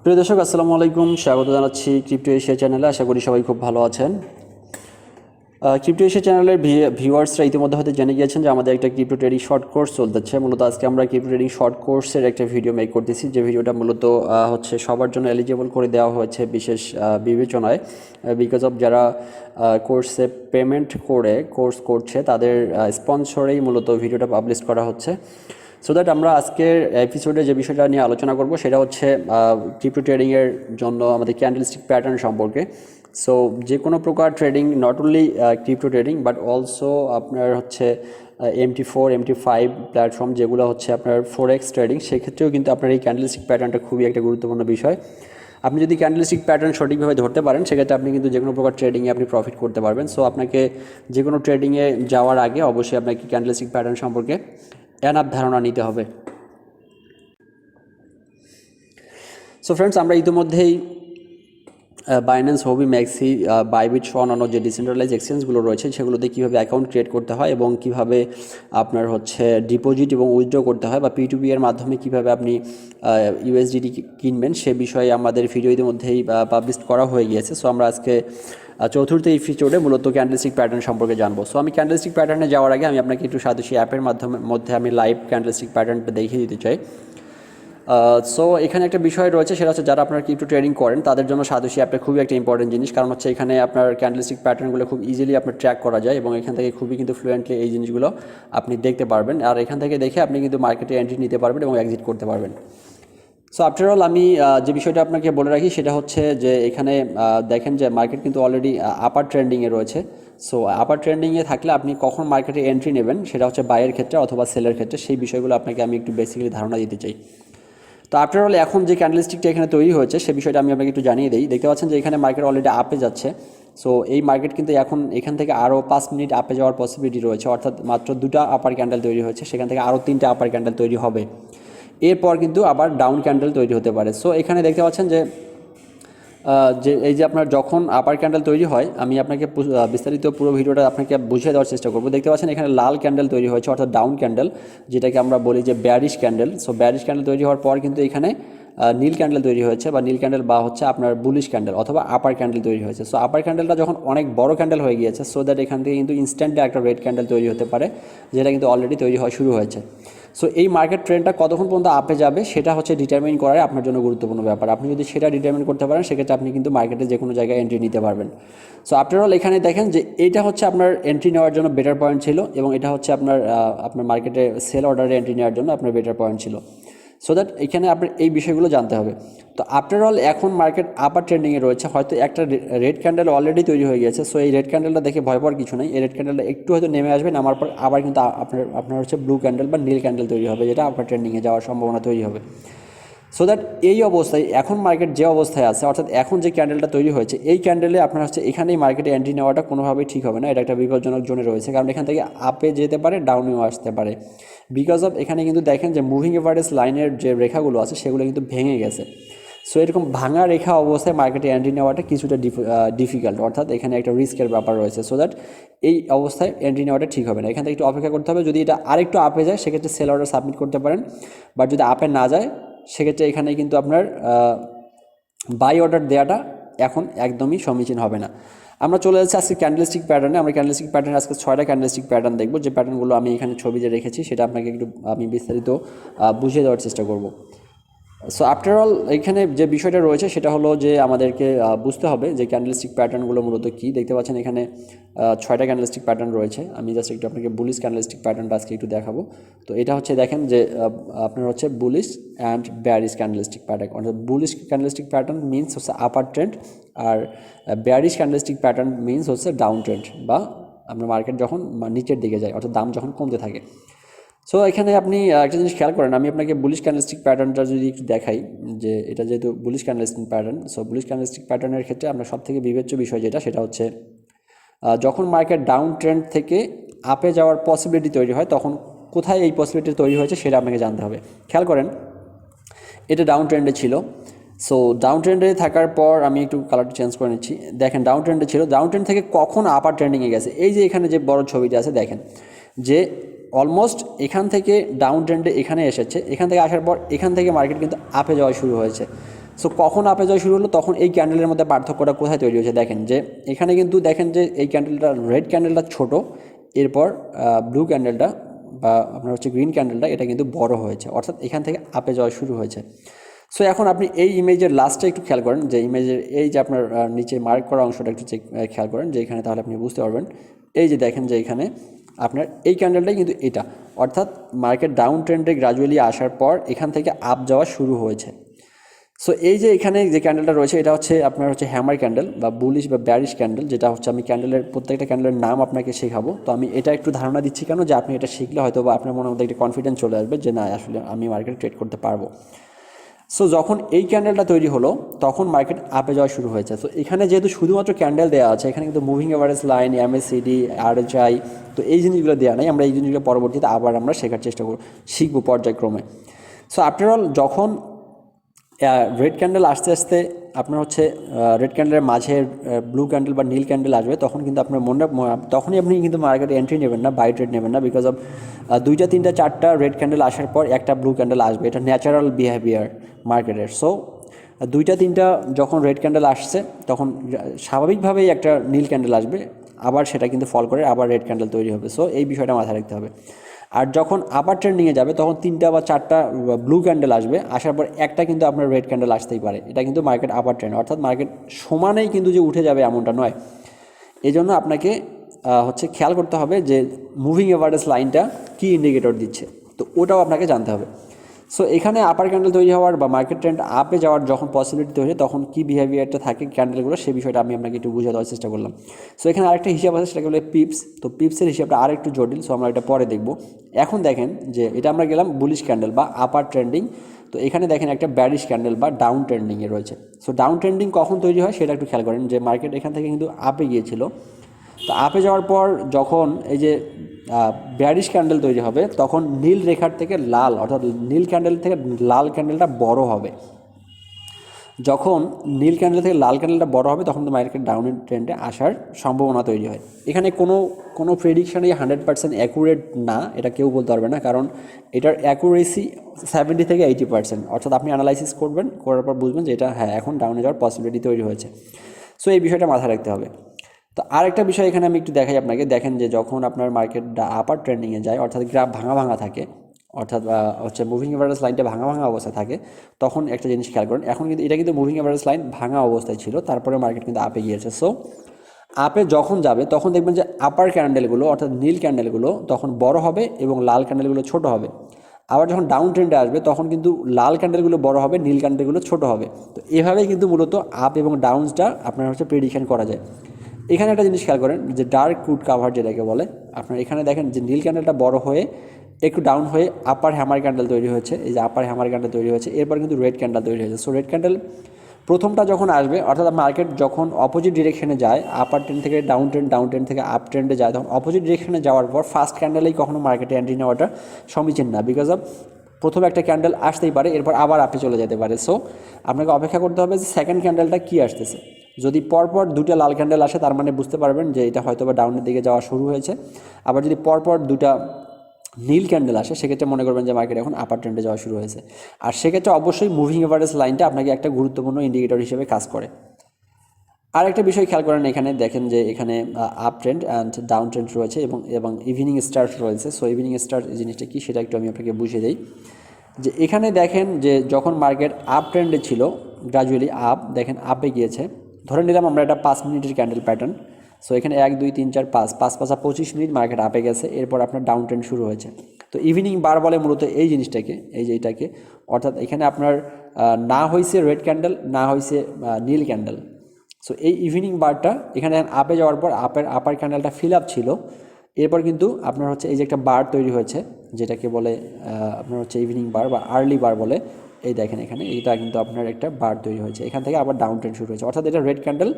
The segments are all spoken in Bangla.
প্রিয় দর্শক আসসালামু আলাইকুম, স্বাগত জানাচ্ছি ক্রিপ্টো এশিয়া চ্যানেলে। আশা করি সবাই খুব ভালো আছেন। ক্রিপ্টো এশিয়া চ্যানেলের ভিউয়ার্সরা ইতিমধ্যে হয়তো জেনে গিয়েছেন যে আমাদের একটা ক্রিপ্টো ট্রেডিং শর্ট কোর্স চলতেছে। মূলত আজকে আমরা ক্রিপ্টো ট্রেডিং শর্ট কোর্সের একটা ভিডিও মেক করতেছি, যে ভিডিওটা মূলত হচ্ছে সবার জন্য এলিজিবল করে দেওয়া হয়েছে বিশেষ বিবেচনায়, বিকজ অফ যারা কোর্সে পেমেন্ট করে কোর্স করছে তাদের স্পন্সরেই মূলত ভিডিওটা পাবলিশ করা হচ্ছে। সো দ্যাট আমরা আজকের এপিসোডে যে বিষয়টা নিয়ে আলোচনা করব সেটা হচ্ছে ক্রিপ্টো ট্রেডিংয়ের জন্য আমাদের ক্যান্ডেলস্টিক প্যাটার্ন সম্পর্কে। সো যে কোনো প্রকার trading, not only crypto trading but also আপনার হচ্ছে MT4 MT5 প্ল্যাটফর্ম যেগুলো হচ্ছে আপনার ফরেক্স ট্রেডিং, সেক্ষেত্রেও কিন্তু আপনার এই ক্যান্ডেলস্টিক প্যাটার্নটা খুবই একটা গুরুত্বপূর্ণ বিষয়। আপনি যদি ক্যান্ডেলস্টিক প্যাটার্ন সঠিকভাবে ধরতে পারেন সেক্ষেত্রে আপনি কিন্তু যে কোনো প্রকার ট্রেডিংয়ে আপনি প্রফিট করতে পারবেন। সো আপনাকে যে কোনো ট্রেডিংয়ে যাওয়ার আগে অবশ্যই আপনাকে ক্যান্ডেলস্টিক প্যাটার্ন সম্পর্কে এনাফ ধারণা নিতে হবে। সো ফ্রেন্ডস, আমরা ইতিমধ্যেই বাইন্যান্স, হুওবি, মেক্সি, বাইবিট সহ অন্যান্য যে ডিসেন্ট্রালাইজ এক্সচেঞ্জগুলো রয়েছে সেগুলোতে কীভাবে অ্যাকাউন্ট ক্রিয়েট করতে হয় এবং কীভাবে আপনার হচ্ছে ডিপোজিট এবং উইথড্র করতে হয় বা P2P এর মাধ্যমে কীভাবে আপনি USDT কিনবেন সে বিষয়ে আমাদের ভিডিও ইতিমধ্যেই পাবলিশ করা হয়ে গিয়েছে। সো আমরা আজকে চতুর্থ এপিসোডে মূলত ক্যান্ডেলস্টিক প্যাটার্ন সম্পর্কে জানবো। সো আমি ক্যান্ডেলস্টিক প্যাটার্নে যাওয়ার আগে আমি আপনাকে একটু সাদৃশ্য অ্যাপের মধ্যে আমি লাইভ ক্যান্ডেলস্টিক প্যাটার্নটা দেখিয়ে দিতে চাই। সো এখানে একটা বিষয় রয়েছে, সেটা হচ্ছে যারা আপনার ক্রিপ্টো ট্রেডিং করেন তাদের জন্য সাদৃশ্য অ্যাপটা খুবই একটা ইম্পর্টেন্ট জিনিস, কারণ হচ্ছে এখানে আপনার ক্যান্ডেলস্টিক প্যাটার্নগুলো খুব ইজিলি আপনার ট্র্যাক করা যায় এবং এখান থেকে খুবই কিন্তু ফ্লুয়েন্টলি এই জিনিসগুলো আপনি দেখতে পারবেন, আর এখান থেকে দেখে আপনি কিন্তু মার্কেটে এন্ট্রি নিতে পারবেন এবং এক্সিট করতে পারবেন। সো আফটার অল আমি যে বিষয়টা আপনাকে বলে রাখি সেটা হচ্ছে যে এখানে দেখেন যে মার্কেট কিন্তু অলরেডি আপার ট্রেন্ডিংয়ে রয়েছে। সো আপার ট্রেন্ডিংয়ে থাকলে আপনি কখন মার্কেটে এন্ট্রি নেবেন সেটা হচ্ছে বাইয়ের ক্ষেত্রে অথবা সেলের ক্ষেত্রে, সেই বিষয়গুলো আপনাকে আমি একটু বেসিক্যালি ধারণা দিতে চাই। তো আফটার অল এখন যে ক্যান্ডেলস্টিকটা এখানে তৈরি হয়েছে সে বিষয়টা আমি আপনাকে একটু জানিয়ে দিই। দেখতে পাচ্ছেন যে এখানে মার্কেট অলরেডি আপে যাচ্ছে। সো এই মার্কেট কিন্তু এখন এখান থেকে আরও 5 মিনিট আপে যাওয়ার পসিবিলিটি রয়েছে, অর্থাৎ মাত্র 2টা আপার ক্যান্ডেল তৈরি হয়েছে, সেখান থেকে আরও 3টা আপার ক্যান্ডেল তৈরি হবে, এরপর কিন্তু আবার ডাউন ক্যান্ডেল তৈরি হতে পারে। সো এখানে দেখতে পাচ্ছেন যে এই যে আপনার যখন আপার ক্যান্ডেল তৈরি হয়, আমি আপনাকে বিস্তারিত পুরো ভিডিওটা আপনাকে বুঝিয়ে দেওয়ার চেষ্টা করব। দেখতে পাচ্ছেন এখানে লাল ক্যান্ডেল তৈরি হয়েছে, অর্থাৎ ডাউন ক্যান্ডেল, যেটাকে আমরা বলি যে bearish candle. So bearish candle তৈরি হওয়ার পর কিন্তু এখানে নীল ক্যান্ডেল তৈরি হয়েছে, বা নীল ক্যান্ডেল বা হচ্ছে আপনার বুলিশ ক্যান্ডেল অথবা আপার ক্যান্ডেল তৈরি হয়েছে। সো আপার ক্যান্ডেলটা যখন অনেক বড় ক্যান্ডেল হয়ে গিয়েছে, সো দ্যাট এখান থেকে কিন্তু ইনস্ট্যান্টলি একটা রেড ক্যান্ডেল তৈরি হতে পারে, যেটা কিন্তু অলরেডি তৈরি হওয়া শুরু হয়েছে। সো এই মার্কেট ট্রেন্ডটা কতক্ষণ পর্যন্ত আপে যাবে সেটা হচ্ছে ডিটারমিন করার আপনার জন্য গুরুত্বপূর্ণ ব্যাপার। আপনি যদি সেটা ডিটারমিন করতে পারেন সেক্ষেত্রে আপনি কিন্তু মার্কেটে যে কোনো জায়গায় এন্ট্রি নিতে পারবেন। সো আফটার অল এখানে দেখেন যে এইটা হচ্ছে আপনার এন্ট্রি নেওয়ার জন্য বেটার পয়েন্ট ছিল, এবং এটা হচ্ছে আপনার মার্কেটে সেল অর্ডারে এন্ট্রি নেওয়ার জন্য আপনার বেটার পয়েন্ট ছিল। সো দ্যাট এখানে আপনার এই বিষয়গুলো জানতে হবে। তো আফটার অল এখন মার্কেট আপার ট্রেন্ডিংয়ে রয়েছে, হয়তো একটা রেড ক্যান্ডেল অলরেডি তৈরি হয়ে গেছে। সো এই রেড ক্যান্ডেলটা দেখে ভয় পাওয়ার কিছু নেই, এই রেড ক্যান্ডেলটা একটু হয়তো নেমে আসবে, নামার পর আবার কিন্তু আপনার হচ্ছে ব্লু ক্যান্ডেল বা নীল ক্যান্ডেল তৈরি হবে, যেটা আপার ট্রেন্ডিংয়ে যাওয়ার সম্ভাবনা তৈরি হবে। সো দ্যাট এই অবস্থায় এখন মার্কেট যে অবস্থায় আছে, অর্থাৎ এখন যে ক্যান্ডেলটা তৈরি হয়েছে এই ক্যান্ডেলে আপনার হচ্ছে এখানেই মার্কেটে এন্ট্রি নেওয়াটা কোনোভাবেই ঠিক হবে না, এটা একটা বিপজ্জনক জোনে রয়েছে, কারণ এখান থেকে আপে যেতে পারে, ডাউনেও আসতে পারে, বিকজ অফ এখানে কিন্তু দেখেন যে মুভিং এভারেজ লাইনের যে রেখাগুলো আছে সেগুলো কিন্তু ভেঙে গেছে। সো এরকম ভাঙা রেখা অবস্থায় মার্কেটে এন্ট্রি নেওয়াটা কিছুটা ডিফিকাল্ট, অর্থাৎ এখানে একটা রিস্কের ব্যাপার রয়েছে। সো দ্যাট এই অবস্থায় এন্ট্রি নেওয়াটা ঠিক হবে না, এখান থেকে একটু অপেক্ষা করতে হবে। যদি এটা আরেকটু আপে যায় সেক্ষেত্রে সেল অর্ডার সাবমিট করতে পারেন, বাট যদি আপে না যায় সেক্ষেত্রে এখানে কিন্তু আপনার বাই অর্ডার দেওয়াটা এখন একদমই সমীচীন হবে না। আমরা চলে যাচ্ছি আজকে ক্যান্ডেলস্টিক প্যাটার্নে। আমরা ক্যান্ডেলস্টিক প্যাটার্নে আজকে 6টা ক্যান্ডেলস্টিক প্যাটার্ন দেখব, যে প্যাটার্নগুলো আমি এখানে ছবিতে রেখেছি সেটা আপনাকে একটু আমি বিস্তারিত বুঝিয়ে দেওয়ার চেষ্টা করব। সো আফটার অল এখানে যে বিষয়টা রয়েছে সেটা হলো যে আমাদেরকে বুঝতে হবে যে ক্যান্ডেলস্টিক প্যাটার্নগুলো মূলত কী। দেখতে পাচ্ছেন এখানে 6টা ক্যান্ডেলস্টিক প্যাটার্ন রয়েছে। আমি জাস্ট একটু আপনাকে বুলিশ ক্যান্ডেলস্টিক প্যাটার্নটা আজকে একটু দেখাবো। তো এটা হচ্ছে দেখেন যে আপনার হচ্ছে bullish and bearish candlestick pattern, অর্থাৎ বুলিশ ক্যান্ডেলস্টিক প্যাটার্ন মিনস হচ্ছে আপার ট্রেন্ড, আর ব্যারিশ ক্যান্ডেলস্টিক প্যাটার্ন মিনস হচ্ছে ডাউন ট্রেন্ড, বা আপনার মার্কেট যখন নিচের দিকে যায়, অর্থাৎ দাম যখন কমতে থাকে। সো এখানে আপনি একটা জিনিস খেয়াল করেন, আমি আপনাকে বুলিশ ক্যান্ডেলস্টিক প্যাটার্নটা যদি একটু দেখাই, যে এটা যেহেতু bullish candlestick pattern, so bullish candlestick প্যাটার্নের ক্ষেত্রে আমরা সবথেকে বিবেচ্য বিষয় সেটা হচ্ছে যখন মার্কেট ডাউন ট্রেন্ড থেকে আপে যাওয়ার পসিবিলিটি তৈরি হয়, তখন কোথায় এই পসিবিলিটি তৈরি হয়েছে সেটা আপনাকে জানতে হবে। খেয়াল করেন এটা ডাউন ট্রেন্ডে ছিল। সো ডাউন ট্রেন্ডে থাকার পর আমি একটু কালারটা চেঞ্জ করে নিচ্ছি। দেখেন ডাউন ট্রেন্ডে ছিল, ডাউন ট্রেন্ড থেকে কখন আপার ট্রেন্ডিংয়ে গেছে, এই যে এখানে যে বড় ছবিটা আছে দেখেন যে অলমোস্ট এখান থেকে ডাউন ট্রেন্ডে এখানে এসেছে, এখান থেকে আসার পর এখান থেকে মার্কেট কিন্তু আপে যাওয়া শুরু হয়েছে। সো কখন আপে যাওয়া শুরু হলো, তখন এই ক্যান্ডেলের মধ্যে পার্থক্যটা কোথায় তৈরি হয়েছে দেখেন, যে এখানে কিন্তু দেখেন যে এই ক্যান্ডেলটা, রেড ক্যান্ডেলটা ছোট, এরপর ব্লু ক্যান্ডেলটা বা আপনার হচ্ছে গ্রিন ক্যান্ডেলটা, এটা কিন্তু বড় হয়েছে, অর্থাৎ এখান থেকে আপে যাওয়া শুরু হয়েছে। সো এখন আপনি এই ইমেজের লাস্টটা একটু খেয়াল করেন, যে ইমেজের এই যে আপনার নিচে মার্ক করা অংশটা একটু খেয়াল করেন, যে এখানে তাহলে আপনি বুঝতে পারবেন। এই যে দেখেন যে এখানে আপনার এই ক্যান্ডেলটাই কিন্তু এটা, অর্থাৎ মার্কেট ডাউন ট্রেন্ডে গ্রাজুয়ালি আসার পর এখান থেকে আপ যাওয়া শুরু হয়েছে। সো এই যে এখানে যে ক্যান্ডেলটা রয়েছে, এটা হচ্ছে আপনার হচ্ছে হ্যামার ক্যান্ডেল বা বুলিশ বা ব্যারিশ ক্যান্ডেল, যেটা হচ্ছে আমি ক্যান্ডেলের প্রত্যেকটা ক্যান্ডেলের নাম আপনাকে শেখাবো। তো আমি এটা একটু ধারণা দিচ্ছি কেন, যে আপনি এটা শিখলে হয়তো বা আপনার মনের মধ্যে একটা কনফিডেন্স চলে আসবে যে না আসলে আমি মার্কেট ট্রেড করতে পারবো। সো যখন এই ক্যান্ডেলটা তৈরি হলো তখন মার্কেট আপে যাওয়া শুরু হয়েছে। সো এখানে যেহেতু শুধুমাত্র ক্যান্ডেল দেওয়া আছে, এখানে কিন্তু মুভিং এভারেজ লাইন, এমএসিডি, আরএচআই, তো এই জিনিসগুলো দেওয়া নাই। আমরা এই জিনিসগুলো পরবর্তীতে আবার আমরা শেখার চেষ্টা করব, শিখবো পর্যায়ক্রমে। সো আফটার অল যখন রেড ক্যান্ডেল আস্তে আস্তে আপনার হচ্ছে রেড ক্যান্ডেলের মাঝে ব্লু ক্যান্ডেল বা নীল ক্যান্ডেল আসবে, তখন কিন্তু আপনার তখনই আপনি কিন্তু মার্কেটে এন্ট্রি নেবেন না, বাই ট্রেড নেবেন না, বিকজ অফ 2টা 3টা 4টা রেড ক্যান্ডেল আসার পর একটা ব্লু ক্যান্ডেল আসবে, এটা ন্যাচারাল বিহেভিয়ার মার্কেটের। সো 2টা 3টা যখন রেড ক্যান্ডেল আসছে, তখন স্বাভাবিকভাবেই একটা নীল ক্যান্ডেল আসবে, আবার সেটা কিন্তু ফল করে আবার রেড ক্যান্ডেল তৈরি হবে। সো এই বিষয়টা মাথায় রাখতে হবে। আর যখন আবার ট্রেন্ডিংয়ে যাবে, তখন 3টা বা 4টা ব্লু ক্যান্ডেল আসবে, আসার পর একটা কিন্তু আপনার রেড ক্যান্ডেল আসতেই পারে। এটা কিন্তু মার্কেট আবার ট্রেন্ড, অর্থাৎ মার্কেট সমানেই কিন্তু যে উঠে যাবে এমনটা নয়। এই জন্য আপনাকে হচ্ছে খেয়াল করতে হবে যে মুভিং এভারেজ লাইনটা কী ইন্ডিকেটর দিচ্ছে, তো ওটাও আপনাকে জানতে হবে। সো এখানে আপার ক্যান্ডেল তৈরি হওয়ার বা মার্কেট ট্রেন্ড আপে যাওয়ার যখন পসিবিলিটি তৈরি হয়, তখন কী বিহেভিয়ারটা থাকে ক্যান্ডেলগুলো, সেই বিষয়টা আমি আপনাকে একটু বুঝে দেওয়ার চেষ্টা করলাম। সো এখানে আরেকটা হিসাব আছে, সেটাকে বলে পিপস। তো পিপসের হিসাবটা আর একটু জটিল, সো আমরা এটা পরে দেখব। এখন দেখেন যে এটা আমরা গেলাম বুলিশ ক্যান্ডেল বা আপার ট্রেন্ডিং। তো এখানে দেখেন একটা ব্যারিশ ক্যান্ডেল বা ডাউন ট্রেন্ডিংয়ে রয়েছে। সো ডাউন ট্রেন্ডিং কখন তৈরি হয় সেটা একটু খেয়াল করেন, যে মার্কেট এখান থেকে কিন্তু আপে গিয়েছিল, তো আপে যাওয়ার পর যখন এই যে ব্যারিশ ক্যান্ডেল তৈরি হবে, তখন নীল রেখার থেকে লাল, অর্থাৎ নীল ক্যান্ডেল থেকে লাল ক্যান্ডেলটা বড় হবে। যখন নীল ক্যান্ডেল থেকে লাল ক্যান্ডেলটা বড় হবে, তখন তো মার্কেট ডাউন ট্রেন্ডে আসার সম্ভাবনা তৈরি হয়। এখানে কোনো প্রেডিকশানই 100% অ্যাকুরেট না, এটা কেউ বলতে পারবে না, কারণ এটার অ্যাকুরেসি 70 থেকে 80%। অর্থাৎ আপনি অ্যানালাইসিস করবেন, করার পর বুঝবেন যে এটা হ্যাঁ এখন ডাউনে যাওয়ার পসিবিলিটি তৈরি হয়েছে। সো এই বিষয়টা মাথায় রাখতে হবে। তো আরেকটা বিষয় এখানে আমি একটু দেখাই আপনাকে, দেখেন যে যখন আপনার মার্কেটটা আপার ট্রেন্ডিংয়ে যায়, অর্থাৎ গ্রাফ ভাঙা ভাঙা থাকে, অর্থাৎ হচ্ছে মুভিং এভারেজ লাইনটা ভাঙা ভাঙা অবস্থায় থাকে, তখন একটা জিনিস খেয়াল করেন, এখন কিন্তু এটা কিন্তু মুভিং এভারেজ লাইন ভাঙা অবস্থায় ছিল, তারপরে মার্কেট কিন্তু আপে গিয়েছে। সো আপে যখন যাবে, তখন দেখবেন যে আপার ক্যান্ডেলগুলো, অর্থাৎ নীল ক্যান্ডেলগুলো তখন বড় হবে এবং লাল ক্যান্ডেলগুলো ছোট হবে। আবার যখন ডাউন ট্রেন্ডে আসবে, তখন কিন্তু লাল ক্যান্ডেলগুলো বড় হবে, নীল ক্যান্ডেলগুলো ছোট হবে। তো এভাবেই কিন্তু মূলত আপ এবং ডাউনসটা আপনার হচ্ছে প্রেডিকশন করা যায়। এখানে একটা জিনিস খেয়াল করেন, যে ডার্ক কুড কাভার যেটাকে বলে, আপনার এখানে দেখেন যে নীল ক্যান্ডেলটা বড় হয়ে একটু ডাউন হয়ে আপার হ্যামার ক্যান্ডেল তৈরি হয়েছে, এই যে আপার হ্যামার ক্যান্ডেল তৈরি হয়েছে, এরপর কিন্তু রেড ক্যান্ডেল তৈরি হয়েছে। সো রেড ক্যান্ডেল প্রথমটা যখন আসবে, অর্থাৎ মার্কেট যখন অপোজিট ডিরেকশনে যায়, আপার ট্রেন্ড থেকে ডাউন ট্রেন্ড, ডাউন ট্রেন্ড থেকে আপ ট্রেন্ডে যায়, তখন অপোজিট ডিরেকশনে যাওয়ার পর ফার্স্ট ক্যান্ডেলেই কখনো মার্কেটে এন্ট্রি নেওয়াটা সমীচীন না, বিকজ অফ প্রথমে একটা ক্যান্ডেল আসতেই পারে, এরপর আবার আপে চলে যেতে পারে। সো আপনাকে অপেক্ষা করতে হবে যে সেকেন্ড ক্যান্ডেলটা কী আসতেছে। যদি পরপর 2টা লাল ক্যান্ডেল আসে, তার মানে বুঝতে পারবেন যে এটা হয়তো বা ডাউনের দিকে যাওয়া শুরু হয়েছে। আবার যদি পরপর 2টা নীল ক্যান্ডেল আসে, সেক্ষেত্রে মনে করবেন যে মার্কেট এখন আপার ট্রেন্ডে যাওয়া শুরু হয়েছে। আর সেক্ষেত্রে অবশ্যই মুভিং এভারেজ লাইনটা আপনাকে একটা গুরুত্বপূর্ণ ইন্ডিকেটর হিসেবে কাজ করে। আর একটা বিষয় খেয়াল করেন, এখানে দেখেন যে এখানে up trend and down trend রয়েছে এবং ইভিনিং স্টার রয়েছে। সো ইভিনিং স্টার জিনিসটা কি সেটা একটু আমি আপনাকে বুঝিয়ে দিই, যে এখানে দেখেন যে যখন মার্কেট আপ ট্রেন্ডে ছিল, গ্রাজুয়ালি আপ, দেখেন আপে গিয়েছে, ধরে নিলাম আমরা এটা 5 মিনিটের ক্যান্ডেল প্যাটার্ন। সো এখানে 1 2 3 4 5 5 5 25 মিনিট মার্কেট আপে গেছে, এরপর আপনার ডাউন ট্রেন্ড শুরু হয়েছে। তো ইভিনিং বার বলে মূলত এই জিনিসটাকে, এই যে এটাকে, অর্থাৎ এখানে আপনার না হয়েছে রেড ক্যান্ডেল, না হয়েছে নীল ক্যান্ডেল। সো এই ইভিনিং বারটা এখানে আপে যাওয়ার পর আপার ক্যান্ডেলটা ফিল আপ ছিল, এরপর কিন্তু আপনার হচ্ছে এই যে একটা বার তৈরি হয়েছে, যেটাকে বলে আপনার হচ্ছে ইভিনিং বার বা আর্লি বার বলে। এই দেখেন এখানে এটা কিন্তু আপনার একটা বার তৈরি হয়েছে, এখান থেকে আবার ডাউন ট্রেন্ড শুরু হয়েছে, অর্থাৎ এটা রেড ক্যান্ডেল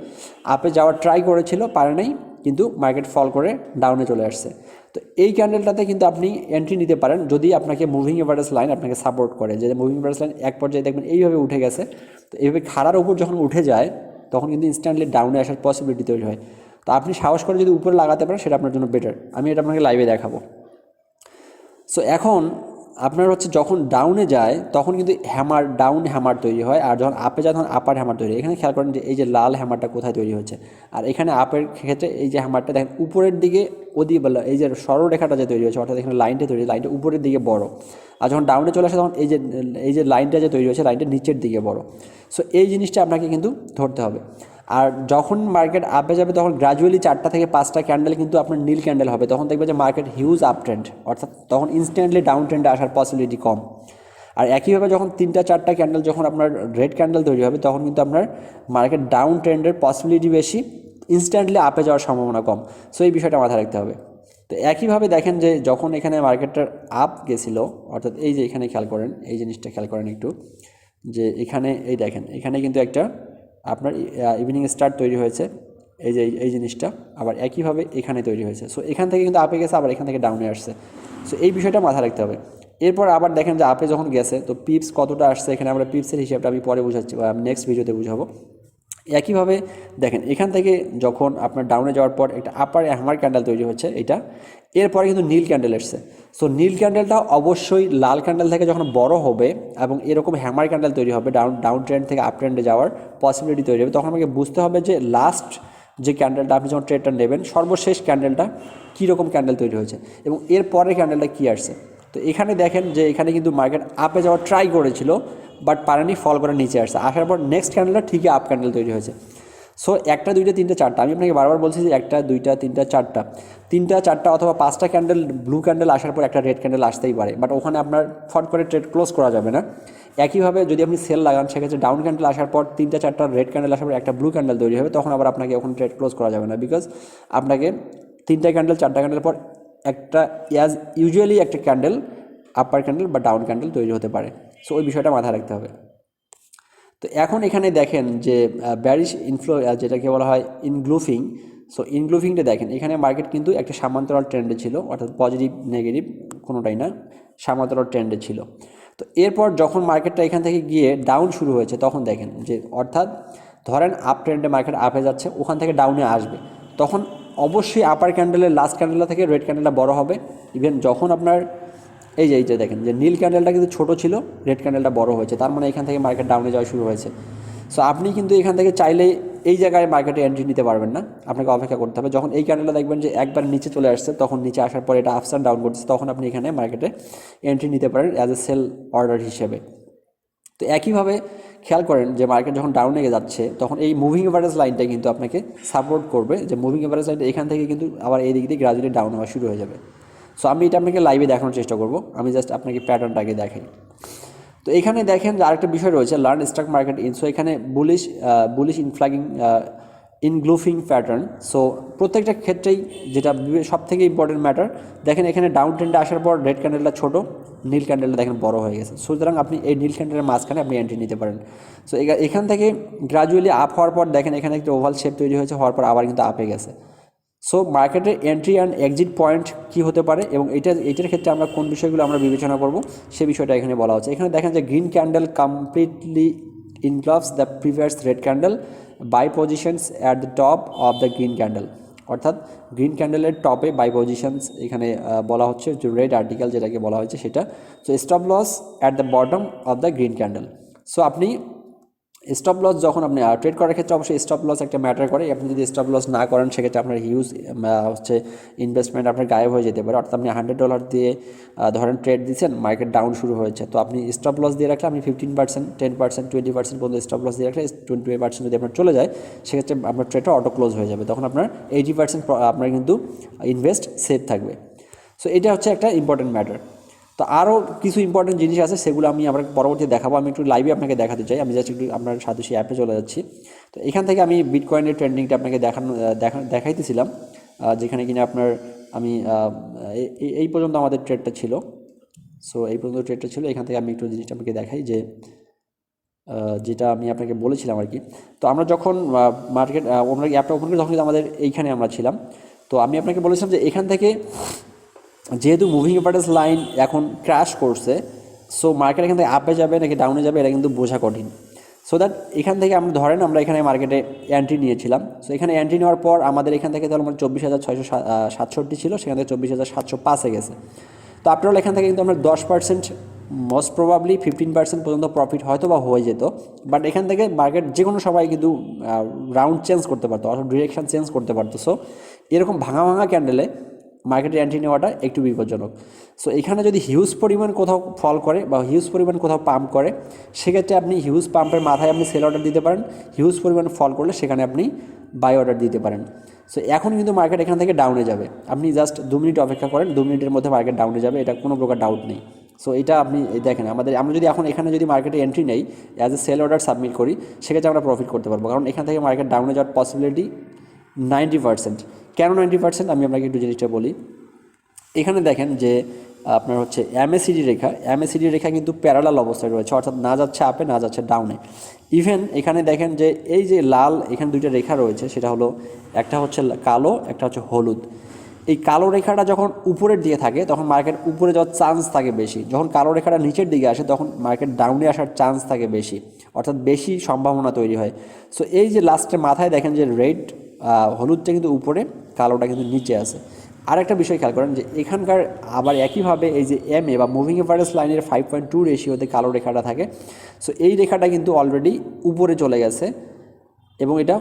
আপে যাওয়ার ট্রাই করেছিল, পারে নাই, কিন্তু মার্কেট ফল করে ডাউনে চলে আসছে। তো এই ক্যান্ডেলটাতে কিন্তু আপনি এন্ট্রি নিতে পারেন, যদি আপনাকে মুভিং এভারেজ লাইন আপনাকে সাপোর্ট করে, যে মুভিং এভারেজ লাইন এক পর্যায়ে দেখবেন এইভাবে উঠে গেছে। তো এইভাবে খাড়ার উপর যখন উঠে যায়, তখন কিন্তু ইনস্ট্যান্টলি ডাউনে আসার পসিবিলিটি তৈরি হয়। তো আপনি সাহস করে যদি উপরে লাগাতে পারেন, সেটা আপনার জন্য বেটার। আমি এটা আপনাকে লাইভে দেখাবো। সো এখন আপনার হচ্ছে যখন ডাউনে যায় তখন কিন্তু হ্যামার ডাউন হ্যামার তৈরি হয়, আর যখন আপে যায় তখন আপার হ্যামার তৈরি হয়। এখানে খেয়াল করেন যে এই যে লাল হ্যামারটা কোথায় তৈরি হচ্ছে, আর এখানে আপের ক্ষেত্রে এই যে হ্যামারটা দেখেন উপরের দিকে ওদিকে বললো এই যে সরলরেখাটা যে তৈরি হচ্ছে, অর্থাৎ এখানে লাইনটা তৈরি, লাইনটা উপরের দিকে বড়, আর যখন ডাউনে চলে আসে তখন এই যে লাইনটা যে তৈরি হচ্ছে লাইনটা নিচের দিকে বড়। সো এই জিনিসটা আপনাকে কিন্তু ধরতে হবে। আর যখন মার্কেট আপে যাবে তখন গ্র্যাজুয়ালি 4টা থেকে 5টা ক্যান্ডেল কিন্তু আপনার নীল ক্যান্ডেল হবে, তখন দেখবে যে মার্কেট হিউজ আপ ট্রেন্ড, অর্থাৎ তখন ইনস্ট্যান্টলি ডাউন ট্রেন্ডে আসার পসিবিলিটি কম। আর একইভাবে যখন 3টা 4টা ক্যান্ডেল যখন আপনার রেড ক্যান্ডেল তৈরি হবে তখন কিন্তু আপনার মার্কেট ডাউন ট্রেন্ডের পসিবিলিটি বেশি, ইনস্ট্যান্টলি আপে যাওয়ার সম্ভাবনা কম। সো এই বিষয়টা মাথায় রাখতে হবে। তো একইভাবে দেখেন যে যখন এখানে মার্কেটটার আপ গেছিলো, অর্থাৎ এই যে এখানে খেয়াল করেন, এই জিনিসটা খেয়াল করেন একটু, যে এখানে এই দেখেন এখানে কিন্তু একটা আপনার ইভিনিং স্টার তৈরি হয়েছে, এই যে এই জিনিসটা আবার একইভাবে এখানে তৈরি হয়েছে। সো এখান থেকে কিন্তু আপে গেছে, আবার এখান থেকে ডাউনে আসছে। সো এই বিষয়টা মাথায় রাখতে হবে। এরপর আবার দেখেন যে আপে যখন গেছে তো পিপস কতটা আসছে, এখানে আমরা পিপসের হিসাবটা আমি পরে বুঝাচ্ছি, আমি নেক্সট ভিডিওতে বুঝাবো। একইভাবে দেখেন এখান থেকে যখন আপনার ডাউনে যাওয়ার পর একটা আপার হ্যামার ক্যান্ডেল তৈরি হচ্ছে এটা, এরপরে কিন্তু নীল ক্যান্ডেল এসছে। সো নীল ক্যান্ডেলটা অবশ্যই লাল ক্যান্ডেল থেকে যখন বড় হবে এবং এরকম হ্যামার ক্যান্ডেল তৈরি হবে, ডাউন ট্রেন্ড থেকে আপ ট্রেন্ডে যাওয়ার পসিবিলিটি তৈরি হবে, তখন আমাকে বুঝতে হবে যে লাস্ট যে ক্যান্ডেলটা আপনি যখন ট্রেডটা নেবেন সর্বশেষ ক্যান্ডেলটা কীরকম ক্যান্ডেল তৈরি হয়েছে এবং এর পরের ক্যান্ডেলটা কী আসছে। তো এখানে দেখেন যে এখানে কিন্তু মার্কেট আপে যাওয়ার ট্রাই করেছিল, বাট পারেনি, ফল করে নিচে আসছে, আসার পর নেক্সট ক্যান্ডেলটা ঠিকই আপ ক্যান্ডেল তৈরি হয়েছে। সো 1টা 2টা 3টা 4টা, আমি আপনাকে বারবার বলছি যে 1টা 2টা 3টা 4টা, 3টা 4টা অথবা 5টা ক্যান্ডেল ব্লু ক্যান্ডেল আসার পর একটা রেড ক্যান্ডেল আসতেই পারে, বাট ওখানে আপনার ফট করে ট্রেড ক্লোজ করা যাবে না। একইভাবে যদি আপনি সেল লাগান সেক্ষেত্রে ডাউন ক্যান্ডেল আসার পর 3টা 4টা রেড ক্যান্ডেল আসার পর একটা ব্লু ক্যান্ডেল তৈরি হবে, তখন আবার আপনাকে ওখানে ট্রেড ক্লোজ করা যাবে না, বিকজ আপনাকে 3টা ক্যান্ডেল 4টা ক্যান্ডেল পর একটা ইউজুয়ালি একটা ক্যান্ডেল আপার ক্যান্ডেল বা ডাউন ক্যান্ডেল তৈরি হতে পারে। সো ওই বিষয়টা মাথায় রাখতে হবে। তো এখন এখানে দেখেন যে ব্যারিশ ইনফ্লো যেটাকে বলা হয় ইনগ্লুফিং। সো ইনগ্লুফিংটা দেখেন এখানে মার্কেট কিন্তু একটা সমান্তরাল ট্রেন্ডে ছিল, অর্থাৎ পজিটিভ নেগেটিভ কোনোটাই না, সমান্তরাল ট্রেন্ডে ছিল। তো এরপর যখন মার্কেটটা এখান থেকে গিয়ে ডাউন শুরু হয়েছে তখন দেখেন যে অর্থাৎ ধরেন আপ ট্রেন্ডে মার্কেট আপে যাচ্ছে, ওখান থেকে ডাউনে আসবে, তখন অবশ্যই আপার ক্যান্ডেলের লাস্ট ক্যান্ডেলটা থেকে রেড ক্যান্ডেলটা বড় হবে। ইভেন যখন আপনার এইটা দেখেন যে নীল ক্যান্ডেলটা কিন্তু ছোটো ছিল, রেড ক্যান্ডেলটা বড় হয়েছে, তার মানে এখান থেকে মার্কেট ডাউনে যাওয়া শুরু হয়েছে। সো আপনি কিন্তু এখান থেকে চাইলে এই জায়গায় মার্কেটে এন্ট্রি নিতে পারবেন না, আপনাকে অপেক্ষা করতে হবে। যখন এই ক্যান্ডেলটা দেখবেন যে একবার নিচে চলে আসছে, তখন নিচে আসার পর এটা আপস অ্যান্ড ডাউন করছে, তখন আপনি এখানে মার্কেটে এন্ট্রি নিতে পারেন অ্যাজ এ সেল অর্ডার হিসেবে। তো একইভাবে খেয়াল করেন যে মার্কেট যখন ডাউনে যাচ্ছে তখন এই মুভিং এভারেজ লাইনটা কিন্তু আপনাকে সাপোর্ট করবে, যে মুভিং এভারেজ লাইনটা এখান থেকে কিন্তু আবার এই দিক দিয়ে গ্রাজুয়ালি ডাউন হওয়া শুরু হয়ে যাবে। সো আমি এটা আপনাকে লাইভে দেখানোর চেষ্টা করব, আমি জাস্ট আপনাকে প্যাটার্নটাকে দেখাই। তো এখানে দেখেন যে আরেকটা বিষয় রয়েছে learn stock market in. So এখানে বুলিশ ইনফ্ল্যাগিং ইনগ্লুফিং প্যাটার্ন। সো প্রত্যেকটা ক্ষেত্রেই যেটা সব থেকে ইম্পর্টেন্ট ম্যাটার, দেখেন এখানে ডাউন ট্রেন্ডে আসার পর রেড ক্যান্ডেলটা ছোটো, নীল ক্যান্ডেলটা দেখেন বড় হয়ে গেছে, সুতরাং আপনি এই নীল ক্যান্ডেলের মাঝখানে আপনি এন্ট্রি নিতে পারেন। সো এখান থেকে গ্রাজুয়ালি আপ হওয়ার পর দেখেন এখানে একটা ওভাল শেপ তৈরি হয়েছে, হওয়ার পর আবার কিন্তু আপে গেছে। সো মার্কেটের এন্ট্রি অ্যান্ড এক্সিট পয়েন্ট কী হতে পারে এবং এইটার ক্ষেত্রে আমরা কোন বিষয়গুলো আমরা বিবেচনা করব সে বিষয়টা এখানে বলা হচ্ছে। এখানে দেখেন যে green candle completely engulfs the previous red candle buy positions at the top of the green candle, অর্থাৎ গ্রিন ক্যান্ডেলের টপে বাই পজিশনস এখানে বলা হচ্ছে, যে রেড আর্টিকেল যেটাকে বলা হয়েছে সেটা। So stop loss at the bottom of the green candle. So আপনি স্টপ লস যখন আপনি ট্রেড করার ক্ষেত্রে অবশ্যই স্টপ লস একটা ম্যাটার করে। আপনি যদি স্টপ লস না করেন সেক্ষেত্রে আপনার হিউজ হচ্ছে ইনভেস্টমেন্ট আপনার গায়েব হয়ে যেতে পারে। অর্থাৎ আপনি $100 দিয়ে ধরেন ট্রেড দিচ্ছেন, মার্কেট ডাউন শুরু হয়েছে, তো আপনি স্টপ লস দিয়ে রাখলে আপনি 15%, 10%, 20% পর্যন্ত স্টপ লস দিয়ে রাখলে 20% যদি আপনার চলে যায় সেক্ষেত্রে আপনার ট্রেডটা অটো ক্লোজ হয়ে যাবে, তখন আপনার 80% আপনার কিন্তু ইনভেস্ট সেফ থাকবে। সো এটা হচ্ছে একটা ইম্পর্টেন্ট ম্যাটার। তো আরও কিছু ইম্পর্টেন্ট জিনিস আছে, সেগুলো আমি আপনাকে পরবর্তী দেখাবো। আমি একটু লাইভে আপনাকে দেখাতে চাই, আমি জাস্ট একটু আপনার সাথে সেই অ্যাপে চলে যাচ্ছি। তো এখান থেকে আমি বিটকয়েনের ট্রেন্ডিংটা আপনাকে দেখাইতেছিলাম, যেখানে কিনা আপনার আমি এই পর্যন্ত আমাদের ট্রেডটা ছিল। সো এই পর্যন্ত ট্রেডটা ছিল, এখান থেকে আমি একটু জিনিসটা আপনাকে দেখাই যে যেটা আমি আপনাকে বলেছিলাম আর কি। তো আমরা যখন মার্কেট আমরা অ্যাপটা ওপেন করি তখন কিন্তু আমাদের এইখানে আমরা ছিলাম। তো আমি আপনাকে বলেছিলাম যে এখান থেকে যেহেতু মুভিং অ্যাভারেজ লাইন এখন ক্র্যাশ করছে, সো মার্কেট এখান থেকে আপে যাবে নাকি ডাউনে যাবে এটা কিন্তু বোঝা কঠিন। সো দ্যাট এখান থেকে আমরা ধরেন আমরা এখানে মার্কেটে এন্ট্রি নিয়েছিলাম। সো এখানে এন্ট্রি নেওয়ার পর আমাদের এখান থেকে তাহলে আমার 24,667 ছিল, সেখান থেকে 24,705-এ গেছে। তো তো আফটার অল এখান থেকে কিন্তু আমরা 10% মোস্ট প্রবাবলি 15% পর্যন্ত প্রফিট হয়তো বা হয়ে যেত, বাট এখান থেকে মার্কেট যে কোনো সময় কিন্তু রাউন্ড চেঞ্জ করতে পারতো, অর্থাৎ ডিরেকশন চেঞ্জ করতে পারতো। সো এরকম ভাঙা ভাঙা ক্যান্ডেলে মার্কেটে এন্ট্রি নেওয়াটা একটু বিপজ্জনক। সো এখানে যদি হিউজ পরিমাণ কোথাও ফল করে বা হিউজ পরিমাণ কোথাও পাম্প করে, সেক্ষেত্রে আপনি হিউজ পাম্পের মাথায় আপনি সেল অর্ডার দিতে পারেন, হিউজ পরিমাণ ফল করলে সেখানে আপনি বাই অর্ডার দিতে পারেন। সো এখন কিন্তু মার্কেট এখান থেকে ডাউনে যাবে, আপনি জাস্ট 2 মিনিট অপেক্ষা করেন, 2 মিনিটের মধ্যে মার্কেট ডাউনে যাবে, এটা কোনো প্রকার ডাউট নেই। সো এটা আপনি দেখেন, আমরা যদি এখন এখানে যদি মার্কেটে এন্ট্রি নেই, as a sell order submit করি, সেক্ষেত্রে আমরা প্রফিট করতে পারবো, কারণ এখান থেকে মার্কেট ডাউনে যাওয়ার পসিবিলিটি 90%। কেন 90%? আমি আপনাকে একটু জিনিসটা বলি। এখানে দেখেন যে আপনার হচ্ছে এমএসিডি রেখা কিন্তু প্যারালাল অবস্থায় রয়েছে, অর্থাৎ না যাচ্ছে আপে না যাচ্ছে ডাউনে। ইভেন এখানে দেখেন যে এই যে লাল এখানে দুইটা রেখা রয়েছে, সেটা হলো একটা হচ্ছে কালো, একটা হচ্ছে হলুদ। এই কালো রেখাটা যখন উপরের দিকে থাকে তখন মার্কেট উপরে যাওয়ার চান্স থাকে বেশি, যখন কালো রেখাটা নিচের দিকে আসে তখন মার্কেট ডাউনে আসার চান্স থাকে বেশি, অর্থাৎ বেশি সম্ভাবনা তৈরি হয়। সো এই যে লাস্টের মাথায় দেখেন যে রেড, হলুদটা কিন্তু উপরে, কালোটা কিন্তু নিচে আছে। আর একটা বিষয় খেয়াল করেন যে এখানকার আবার একইভাবে এই যে এমএ বা মুভিং এভারেজ লাইনের 5.2 রেশিওতে কালো রেখাটা থাকে। সো এই রেখাটা কিন্তু অলরেডি উপরে চলে গেছে এবং এটা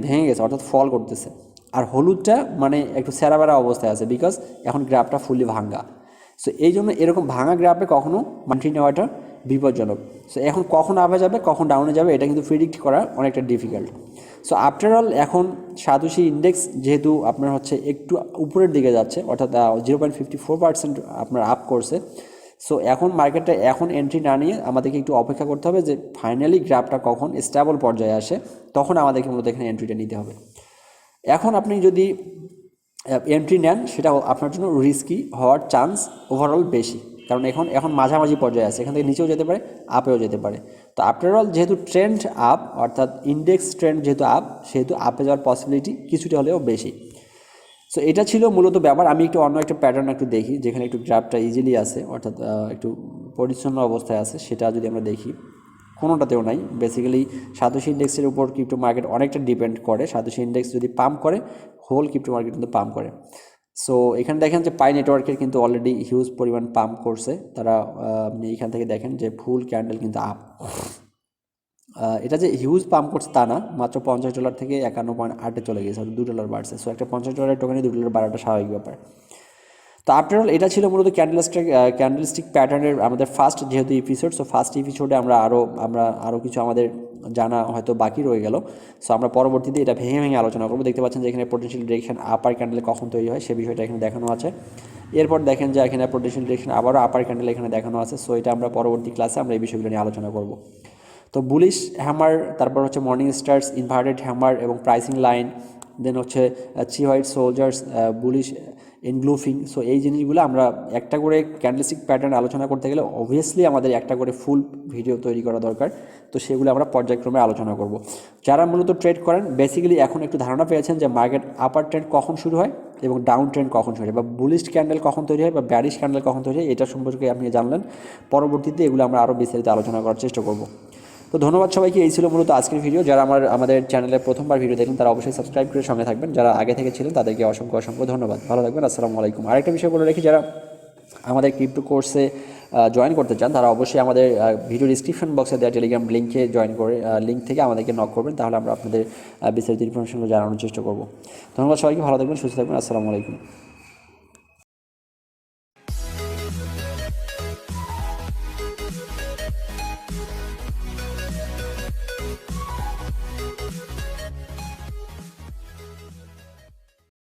ভেঙে গেছে, অর্থাৎ ফল করতেছে। আর হলুদটা মানে একটু স্যারাবেরা অবস্থায় আছে, বিকজ এখন গ্রাফটা ফুললি ভাঙ্গা। সো এই জন্য এরকম ভাঙা গ্রাফে কখনো মান্থলি নেওয়াটা বিপজ্জনক। সো এখন কখন আপে যাবে কখন ডাউনে যাবে এটা কিন্তু প্রেডিক্ট করা অনেকটা ডিফিকাল্ট। সো আফটার অল এখন সাতোশি ইন্ডেক্স যেহেতু আপনার হচ্ছে একটু উপরের দিকে যাচ্ছে, অর্থাৎ 0.54% আপনার আপ করছে। সো এখন মার্কেটটা এখন এন্ট্রি না নিয়ে আমাদেরকে একটু অপেক্ষা করতে হবে যে ফাইনালি গ্রাফটা কখন স্টেবল পর্যায়ে আসে, তখন আমাদেরকে মূলত এখানে এন্ট্রিটা নিতে হবে। এখন আপনি যদি এন্ট্রি নেন সেটা আপনার জন্য রিস্কি হওয়ার চান্স ওভারঅল বেশি, কারণ এখন মাঝামাঝি পর্যায়ে আছে, এখান থেকে নিচেও যেতে পারে আপেও যেতে পারে। তো আফটার অল যেহেতু ট্রেন্ড আপ, অর্থাৎ ইন্ডেক্স ট্রেন্ড যেহেতু আপ, সেহেতু আপে যাওয়ার পসিবিলিটি কিছুটা হলেও বেশি। সো এটা ছিল মূলত ব্যাপার। আমি একটু অন্য একটা প্যাটার্ন একটু দেখি যেখানে একটু গ্রাফটা ইজিলি আছে, অর্থাৎ একটু পরিচ্ছন্ন অবস্থায় আছে, সেটা যদি আমরা দেখি কোনোটাতেও নাই। বেসিক্যালি সাতোশি ইন্ডেক্সের উপর ক্রিপ্টো মার্কেট অনেকটা ডিপেন্ড করে। সাতোশি ইন্ডেক্স যদি পাম্প করে, হোল ক্রিপ্টো মার্কেট কিন্তু পাম্প করে। সো এখানে দেখেন যে পাই নেটওয়ার্কের কিন্তু অলরেডি হিউজ পরিমাণ পাম্প করছে তারা। আপনি এখান থেকে দেখেন যে ফুল ক্যান্ডেল কিন্তু আপ। এটা যে হিউজ পাম্প করছে তা না, মাত্র $50 থেকে $51.8 চলে গেছে, $2 বাড়ছে। সো একটা $50 টোকেনে $2 বাড়াটা স্বাভাবিক ব্যাপার। তো আফটার অল এটা ছিল মূলত ক্যান্ডেলস্টিক প্যাটার্নের আমাদের ফার্স্ট যেহেতু এপিসোড। সো ফার্স্ট এপিসোডে আমরা আরও কিছু আমাদের জানা হয়তো বাকি রয়ে গেল। সো আমরা পরবর্তীতে এটা ভেঙে আলোচনা করবো। দেখতে পাচ্ছেন যে এখানে পোটেনশিয়াল ডিরেকশন আপার ক্যান্ডেলে কখন তৈরি হয় সে বিষয়টা এখানে দেখানো আছে। এরপর দেখেন যে এখানে পোটেনশিয়াল ডিরেকশন আবারও আপার ক্যান্ডেল এখানে দেখানো আছে। সো এটা আমরা পরবর্তী ক্লাসে আমরা এই বিষয়গুলো নিয়ে আলোচনা করব। তো বুলিশ হ্যামার, তারপর হচ্ছে মর্নিং স্টার্স, ইনভার্টেড হ্যামার এবং প্রাইসিং লাইন, দেন হচ্ছে 𝐂𝐫𝐲𝐩𝐿, বুলিশ এনগ্লুফিং। সো এই জিনিসগুলো আমরা একটা করে ক্যান্ডেলস্টিক প্যাটার্ন আলোচনা করতে গেলে অবভিয়াসলি আমাদের একটা করে ফুল ভিডিও তৈরি করা দরকার। তো সেগুলো আমরা পর্যায়ক্রমে আলোচনা করব। যারা মূলত ট্রেড করেন বেসিক্যালি এখন একটু ধারণা পেয়েছেন যে মার্কেট আপার ট্রেন্ড কখন শুরু হয় এবং ডাউন ট্রেন্ড কখন শুরু হয়, বা বুলিশ ক্যান্ডেল কখন তৈরি হয় বা ব্যারিশ ক্যান্ডেল কখন তৈরি হয়, এটা সম্পর্কে আপনি জানলেন। পরবর্তীতে এগুলো আমরা আরও বিস্তারিত আলোচনা করার চেষ্টা করব। তো ধন্যবাদ সবাইকে। এই ছিল মূলত আজকের ভিডিও। যারা আমাদের চ্যানেলে প্রথমবার ভিডিও দেখেন তারা অবশ্যই সাবস্ক্রাইব করে সঙ্গে থাকবেন। যারা আগে থেকে ছিলেন তাদেরকে অসংখ্য ধন্যবাদ। ভালো থাকবেন। আসসালামু আলাইকুম। আরেকটা বিষয় বলে রাখি, যারা আমাদের ক্রিপ্টো কোর্সে জয়েন করতে চান তারা অবশ্যই আমাদের ভিডিও ডিসক্রিপশন বক্সে দেওয়া টেলিগ্রাম লিঙ্কে জয়েন করে লিঙ্ক থেকে আমাদেরকে নক করবেন, তাহলে আমরা আপনাদের বিস্তারিত ইনফরমেশনগুলো জানানোর চেষ্টা করব। ধন্যবাদ সবাইকে। ভালো থাকবেন, সুস্থ থাকবেন। আসসালামু আলাইকুম।